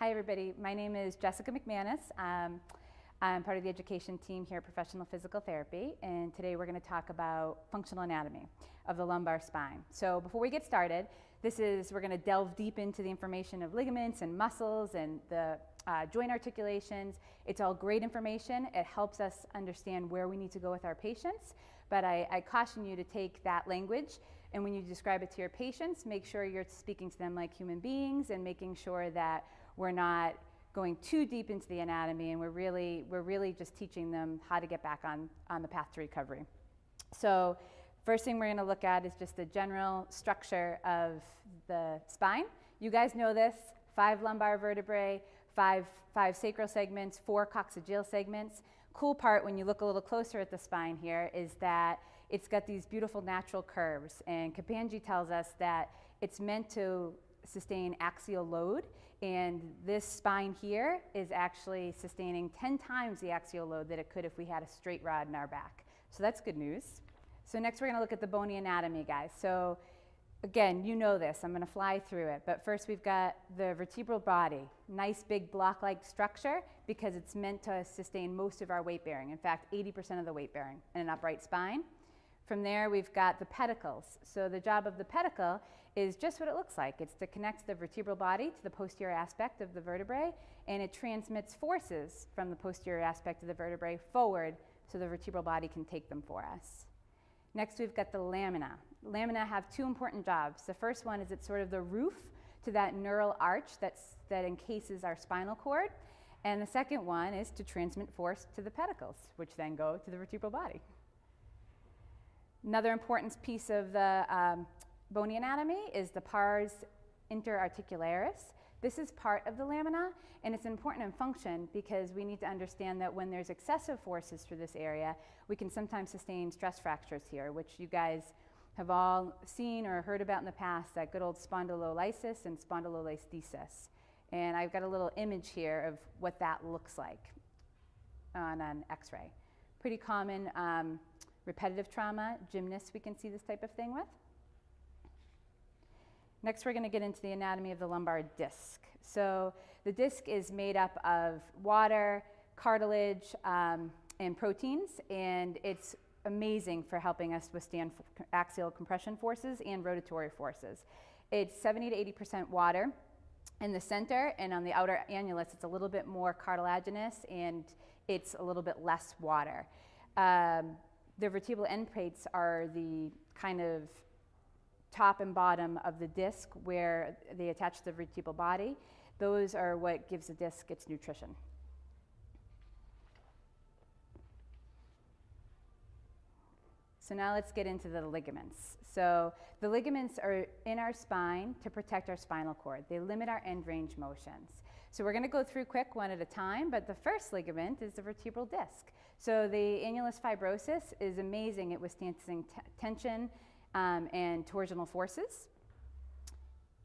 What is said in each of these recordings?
Hi everybody, my name is Jessica McManus. I'm part of the education team here at Professional Physical Therapy, and today we're going to talk about functional anatomy of the lumbar spine. So before we get started, we're going to delve deep into the information of ligaments and muscles and the joint articulations. It's all great information. It helps us understand where we need to go with our patients, but I caution you to take that language, and when you describe it to your patients, make sure you're speaking to them like human beings and making sure that we're not going too deep into the anatomy, and we're really just teaching them how to get back on the path to recovery. So first thing we're going to look at is just the general structure of the spine. You guys know this: 5 lumbar vertebrae, 5 sacral segments, 4 coccygeal segments. Cool part when you look a little closer at the spine here is that it's got these beautiful natural curves, and Kapanji tells us that it's meant to sustain axial load, and this spine here is actually sustaining 10 times the axial load that it could if we had a straight rod in our back. So that's good news. So next we're going to look at the bony anatomy, guys. So again, you know this, I'm going to fly through it, but first we've got the vertebral body, nice big block-like structure because it's meant to sustain most of our weight bearing. In fact, 80% of the weight bearing in an upright spine. From there, we've got the pedicles. So the job of the pedicle is just what it looks like. It's to connect the vertebral body to the posterior aspect of the vertebrae, and it transmits forces from the posterior aspect of the vertebrae forward so the vertebral body can take them for us. Next, we've got the lamina. Lamina have 2 important jobs. The first one is it's sort of the roof to that neural arch that encases our spinal cord, and the second one is to transmit force to the pedicles, which then go to the vertebral body. Another important piece of the bony anatomy is the pars interarticularis. This is part of the lamina, and it's important in function because we need to understand that when there's excessive forces through this area, we can sometimes sustain stress fractures here, which you guys have all seen or heard about in the past, that good old spondylolysis and spondylolisthesis. And I've got a little image here of what that looks like on an x-ray. Pretty common repetitive trauma, gymnasts we can see this type of thing with. Next, we're going to get into the anatomy of the lumbar disc. So the disc is made up of water, cartilage, and proteins, and it's amazing for helping us withstand axial compression forces and rotatory forces. It's 70 to 80% water in the center, and on the outer annulus it's a little bit more cartilaginous and it's a little bit less water. The vertebral end plates are the kind of top and bottom of the disc where they attach to the vertebral body. Those are what gives the disc its nutrition. So now let's get into the ligaments. So the ligaments are in our spine to protect our spinal cord. They limit our end range motions. So we're going to go through quick one at a time, but the first ligament is the vertebral disc. So the annulus fibrosus is amazing at withstanding tension and torsional forces.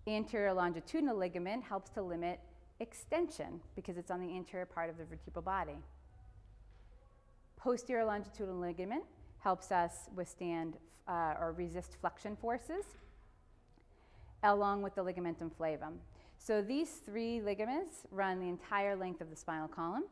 Anterior longitudinal ligament helps to limit extension because it's on the anterior part of the vertebral body. Posterior longitudinal ligament helps us withstand or resist flexion forces, along with the ligamentum flavum. So these 3 ligaments run the entire length of the spinal column.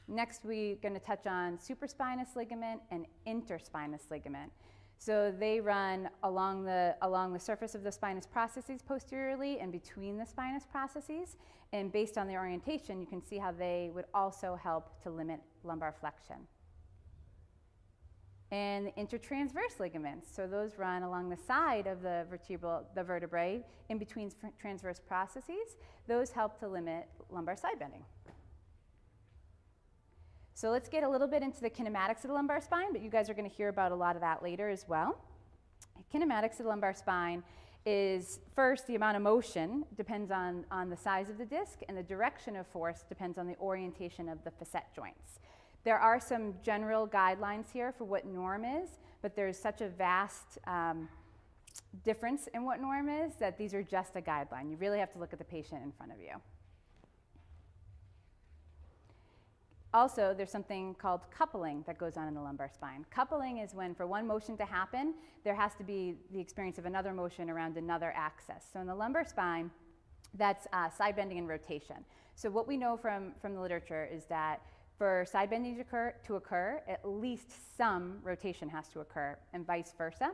Next, we're going to touch on supraspinous ligament and interspinous ligament. So they run along the surface of the spinous processes posteriorly and between the spinous processes, and based on their orientation, you can see how they would also help to limit lumbar flexion. And the intertransverse ligaments, so those run along the side of the vertebrae in between transverse processes. Those help to limit lumbar side bending. So let's get a little bit into the kinematics of the lumbar spine, but you guys are going to hear about a lot of that later as well. Kinematics of the lumbar spine is, first, the amount of motion depends on the size of the disc, and the direction of force depends on the orientation of the facet joints. There are some general guidelines here for what norm is, but there's such a vast difference in what norm is that these are just a guideline. You really have to look at the patient in front of you. Also, there's something called coupling that goes on in the lumbar spine. Coupling is when, for one motion to happen, there has to be the experience of another motion around another axis. So in the lumbar spine, That's side bending and rotation. So what we know from the literature is that for side bending to occur, at least some rotation has to occur, and vice versa.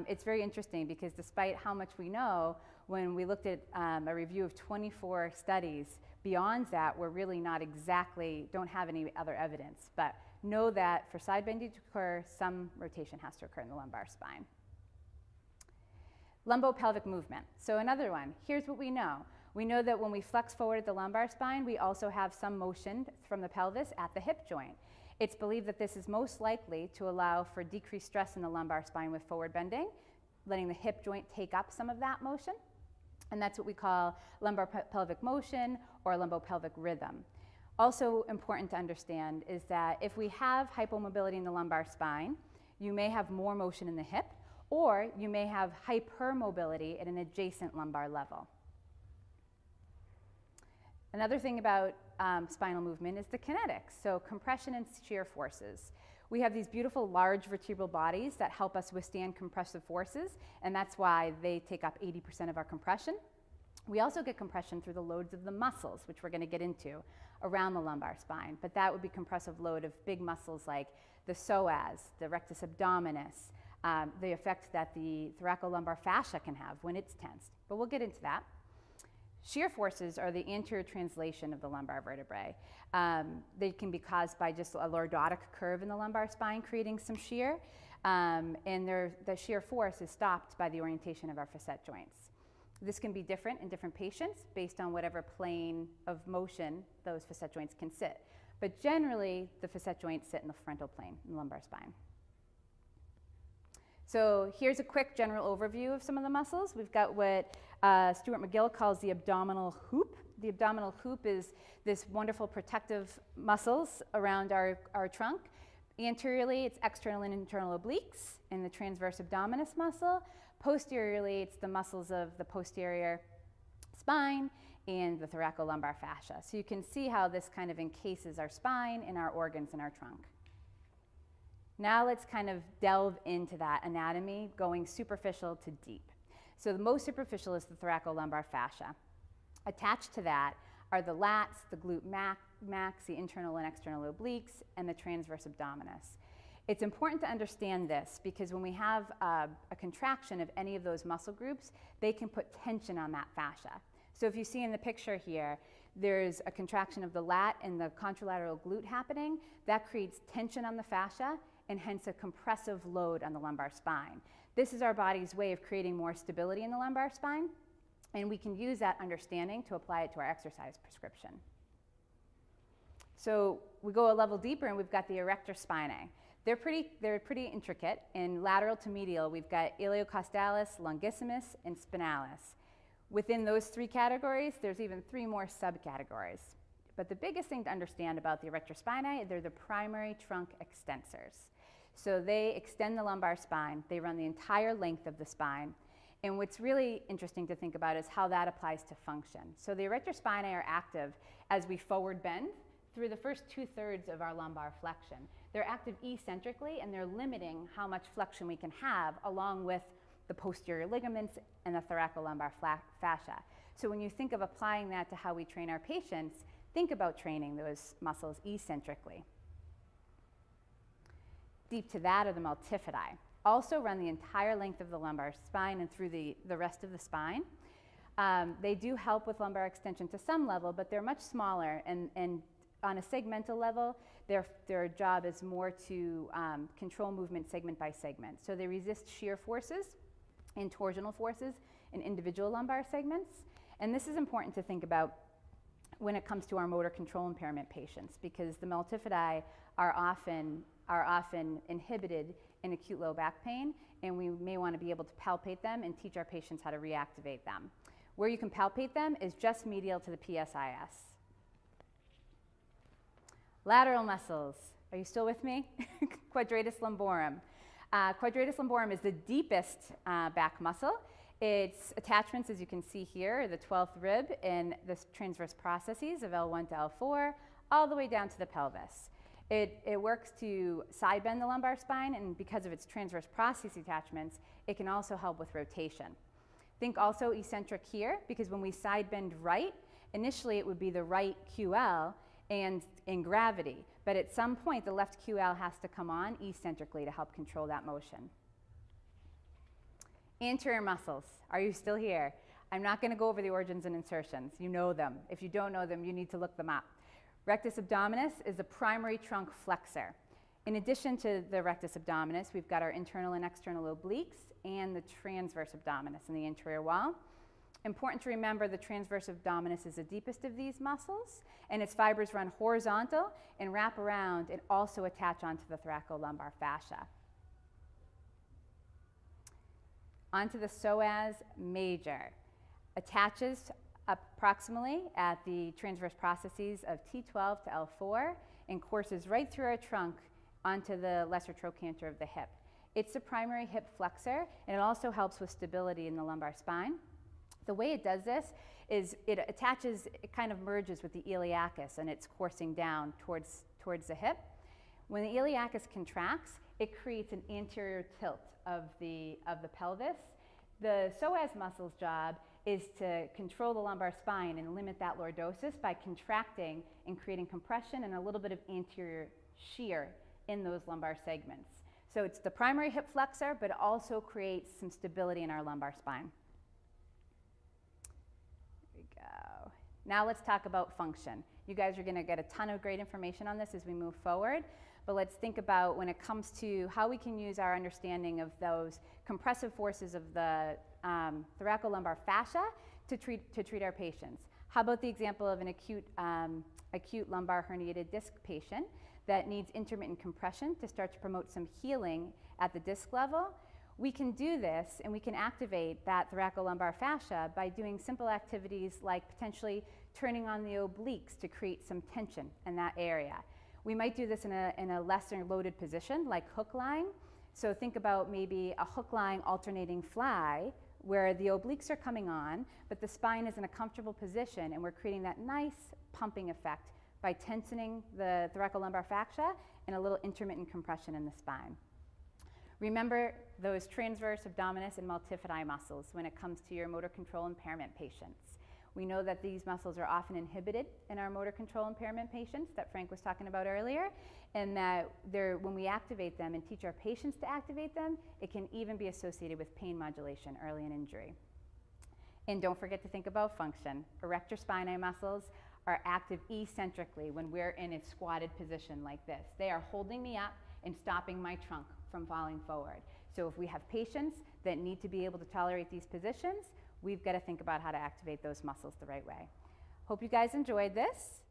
It's very interesting because despite how much we know, when we looked at a review of 24 studies, beyond that, we're really don't have any other evidence. But know that for side bending to occur, some rotation has to occur in the lumbar spine. Lumbopelvic movement. So another one, here's what we know. We know that when we flex forward at the lumbar spine, we also have some motion from the pelvis at the hip joint. It's believed that this is most likely to allow for decreased stress in the lumbar spine with forward bending, letting the hip joint take up some of that motion. And that's what we call lumbar pelvic motion or lumbopelvic rhythm. Also important to understand is that if we have hypomobility in the lumbar spine, you may have more motion in the hip, or you may have hypermobility at an adjacent lumbar level. Another thing about spinal movement is the kinetics, so compression and shear forces. We have these beautiful large vertebral bodies that help us withstand compressive forces, and that's why they take up 80% of our compression. We also get compression through the loads of the muscles, which we're going to get into, around the lumbar spine, but that would be compressive load of big muscles like the psoas, the rectus abdominis, the effect that the thoracolumbar fascia can have when it's tensed, but we'll get into that. Shear forces are the anterior translation of the lumbar vertebrae. They can be caused by just a lordotic curve in the lumbar spine creating some shear, and the shear force is stopped by the orientation of our facet joints. This can be different in different patients based on whatever plane of motion those facet joints can sit. But generally, the facet joints sit in the frontal plane in the lumbar spine. So here's a quick general overview of some of the muscles. We've got what Stuart McGill calls the abdominal hoop. The abdominal hoop is this wonderful protective muscles around our trunk. Anteriorly, it's external and internal obliques and the transverse abdominis muscle. Posteriorly, it's the muscles of the posterior spine and the thoracolumbar fascia. So you can see how this kind of encases our spine and our organs in our trunk. Now let's kind of delve into that anatomy, going superficial to deep. So the most superficial is the thoracolumbar fascia. Attached to that are the lats, the glute max, the internal and external obliques, and the transverse abdominis. It's important to understand this because when we have a contraction of any of those muscle groups, they can put tension on that fascia. So if you see in the picture here, there's a contraction of the lat and the contralateral glute happening. That creates tension on the fascia and hence a compressive load on the lumbar spine. This is our body's way of creating more stability in the lumbar spine, and we can use that understanding to apply it to our exercise prescription. So we go a level deeper and we've got the erector spinae. They're pretty intricate. In lateral to medial, we've got iliocostalis, longissimus, and spinalis. Within those three categories, there's even three more subcategories. But the biggest thing to understand about the erector spinae, they're the primary trunk extensors. So they extend the lumbar spine, they run the entire length of the spine, and what's really interesting to think about is how that applies to function. So the erector spinae are active as we forward bend through the first 2/3 of our lumbar flexion. They're active eccentrically and they're limiting how much flexion we can have along with the posterior ligaments and the thoracolumbar fascia. So when you think of applying that to how we train our patients, think about training those muscles eccentrically. Deep to that are the multifidi. Also run the entire length of the lumbar spine and through the rest of the spine. They do help with lumbar extension to some level, but they're much smaller, and on a segmental level, their job is more to control movement segment by segment. So they resist shear forces and torsional forces in individual lumbar segments. And this is important to think about when it comes to our motor control impairment patients, because the multifidi are often inhibited in acute low back pain, and we may want to be able to palpate them and teach our patients how to reactivate them. Where you can palpate them is just medial to the PSIS. Lateral muscles. Are you still with me? Quadratus lumborum. Quadratus lumborum is the deepest back muscle. Its attachments, as you can see here, are the 12th rib and the transverse processes of L1 to L4, all the way down to the pelvis. It works to side bend the lumbar spine, and because of its transverse process attachments, it can also help with rotation. Think also eccentric here, because when we side bend right, initially it would be the right QL and in gravity, but at some point the left QL has to come on eccentrically to help control that motion. Anterior muscles, are you still here? I'm not going to go over the origins and insertions. You know them. If you don't know them, you need to look them up. Rectus abdominis is the primary trunk flexor. In addition to the rectus abdominis, we've got our internal and external obliques and the transverse abdominis in the anterior wall. Important to remember, the transverse abdominis is the deepest of these muscles, and its fibers run horizontal and wrap around and also attach onto the thoracolumbar fascia. Onto the psoas major. Attaches approximately at the transverse processes of T12 to L4 and courses right through our trunk onto the lesser trochanter of the hip. It's the primary hip flexor, and it also helps with stability in the lumbar spine. The way it does this is it attaches, it kind of merges with the iliacus, and it's coursing down towards the hip. When the iliacus contracts, it creates an anterior tilt of the pelvis. The psoas muscle's job is to control the lumbar spine and limit that lordosis by contracting and creating compression and a little bit of anterior shear in those lumbar segments. So it's the primary hip flexor, but it also creates some stability in our lumbar spine. There we go. Now let's talk about function. You guys are going to get a ton of great information on this as we move forward, but let's think about when it comes to how we can use our understanding of those compressive forces of the thoracolumbar fascia to treat our patients. How about the example of an acute lumbar herniated disc patient that needs intermittent compression to start to promote some healing at the disc level? We can do this, and we can activate that thoracolumbar fascia by doing simple activities like potentially turning on the obliques to create some tension in that area. We might do this in a lesser loaded position like hook lying. So think about maybe a hook lying alternating fly where the obliques are coming on, but the spine is in a comfortable position, and we're creating that nice pumping effect by tensioning the thoracolumbar fascia and a little intermittent compression in the spine. Remember those transverse abdominis and multifidi muscles when it comes to your motor control impairment patients. We know that these muscles are often inhibited in our motor control impairment patients that Frank was talking about earlier, and that when we activate them and teach our patients to activate them, it can even be associated with pain modulation early in injury. And don't forget to think about function. Erector spinae muscles are active eccentrically when we're in a squatted position like this. They are holding me up and stopping my trunk from falling forward. So if we have patients that need to be able to tolerate these positions, we've got to think about how to activate those muscles the right way. Hope you guys enjoyed this.